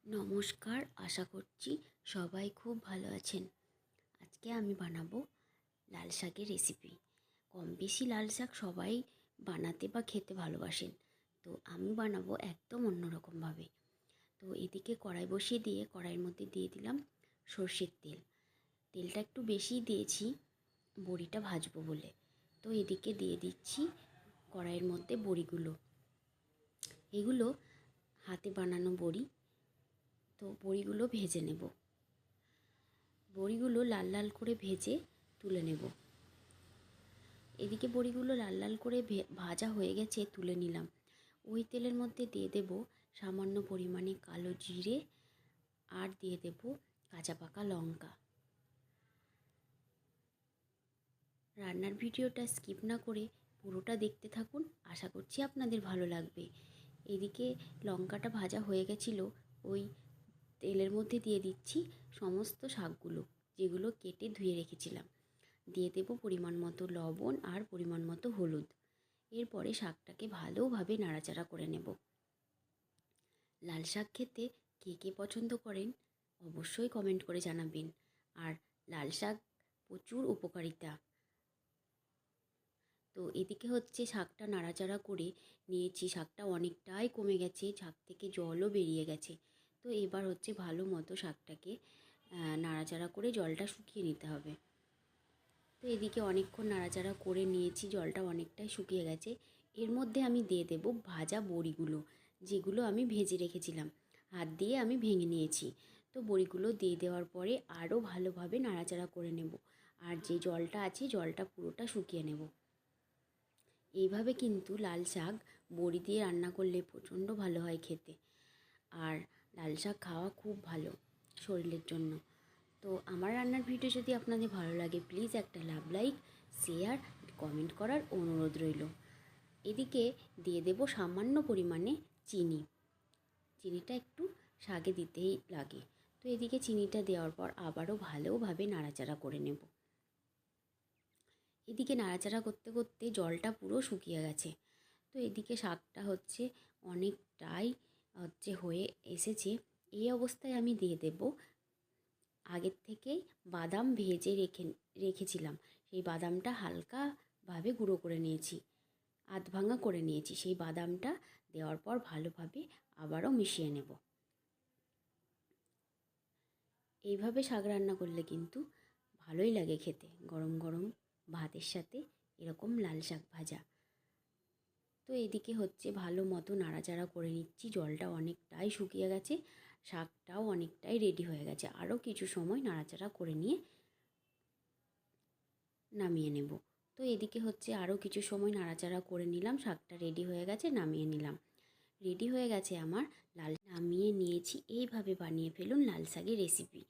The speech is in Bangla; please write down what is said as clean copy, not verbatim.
নমস্কার, আশা করছি সবাই খুব ভালো আছেন। আজকে আমি বানাবো লাল শাকের রেসিপি। কম বেশি লাল শাক সবাই বানাতে বা খেতে ভালোবাসেন, তো আমি বানাবো একদম অন্যরকমভাবে। তো এদিকে কড়াই বসিয়ে দিয়ে কড়াইয়ের মধ্যে দিয়ে দিলাম সর্ষের তেল। তেলটা একটু বেশিই দিয়েছি বড়িটা ভাজবো বলে। তো এদিকে দিয়ে দিচ্ছি কড়াইয়ের মধ্যে বড়িগুলো। এগুলো হাতে বানানো বড়ি। তো বড়িগুলো ভেজে নেব। বড়িগুলো লাল লাল করে ভেজে তুলে নেব। এদিকে বড়িগুলো লাল লাল করে ভাজা হয়ে গেছে, তুলে নিলাম। ওই তেলের মধ্যে দিয়ে দেব সামান্য পরিমাণে কালো জিরে, আর দিয়ে দেব কাঁচা পাকা লঙ্কা। রান্নার ভিডিওটা স্কিপ না করে পুরোটা দেখতে থাকুন, আশা করছি আপনাদের ভালো লাগবে। এদিকে লঙ্কাটা ভাজা হয়ে গেছিলো, ওই তেলের মধ্যে দিয়ে দিচ্ছি সমস্ত শাকগুলো, যেগুলো কেটে ধুয়ে রেখেছিলাম। দিয়ে দেব পরিমাণ মতো লবণ আর পরিমাণ মতো হলুদ। এরপরে শাকটাকে ভালোভাবে নাড়াচাড়া করে নেব। লাল শাক খেতে কে কে পছন্দ করেন অবশ্যই কমেন্ট করে জানাবেন। আর লাল শাক প্রচুর উপকারিতা। তো এদিকে হচ্ছে শাকটা নাড়াচাড়া করে নিয়েছি, শাকটা অনেকটাই কমে গেছে, শাক থেকে জলও বেরিয়ে গেছে। তো এবার হচ্ছে ভালো মতো শাকটাকে নাড়াচাড়া করে জলটা শুকিয়ে নিতে হবে। তো এদিকে অনেকক্ষণ নাড়াচাড়া করে নিয়েছি, জলটা অনেকটাই শুকিয়ে গেছে। এর মধ্যে আমি দিয়ে দেব ভাজা বড়িগুলো, যেগুলো আমি ভেজে রেখেছিলাম। হাত দিয়ে আমি ভেঙে নিয়েছি। তো বড়িগুলো দিয়ে দেওয়ার পরে আরও ভালোভাবে নাড়াচাড়া করে নেব। আর যে জলটা আছে জলটা পুরোটা শুকিয়ে নেব। এইভাবে কিন্তু লাল শাক বড়ি দিয়ে রান্না করলে প্রচণ্ড ভালো হয় খেতে। আর লাল শাক খাওয়া খুব ভালো শরীরের জন্য। তো আমার রান্নার ভিডিও যদি আপনাদের ভালো লাগে, প্লিজ একটা লাইক, শেয়ার, কমেন্ট করার অনুরোধ রইল। এদিকে দিয়ে দেব সামান্য পরিমাণে চিনি। চিনিটা একটু শাকে দিতেই লাগে। তো এদিকে চিনিটা দেওয়ার পর আবারও ভালোভাবে নাড়াচাড়া করে নেব। এদিকে নাড়াচাড়া করতে করতে জলটা পুরো শুকিয়ে গেছে। তো এদিকে শাকটা হচ্ছে অনেকটাই হয়ে এসেছে। এই অবস্থায় আমি দিয়ে দেব আগের থেকেই বাদাম ভেজে রেখেছিলাম। সেই বাদামটা হালকাভাবে গুঁড়ো করে নিয়েছি, আধ ভাঙা করে নিয়েছি। সেই বাদামটা দেওয়ার পর ভালোভাবে আবারও মিশিয়ে নেব। এইভাবে শাক রান্না করলে কিন্তু ভালোই লাগে খেতে, গরম গরম ভাতের সাথে এরকম লাল শাক ভাজা। তো এদিকে হচ্ছে ভালো মতো নাড়াচাড়া করে নিচ্ছি। জলটা অনেকটাই শুকিয়ে গেছে, শাকটাও অনেকটাই রেডি হয়ে গেছে। আরও কিছু সময় নাড়াচাড়া করে নিয়ে নামিয়ে নেব। তো এদিকে হচ্ছে আরও কিছু সময় নাড়াচাড়া করে নিলাম, শাকটা রেডি হয়ে গেছে, নামিয়ে নিলাম। রেডি হয়ে গেছে আমার নামিয়ে নিয়েছি। এইভাবে বানিয়ে ফেলুন লাল শাকের রেসিপি।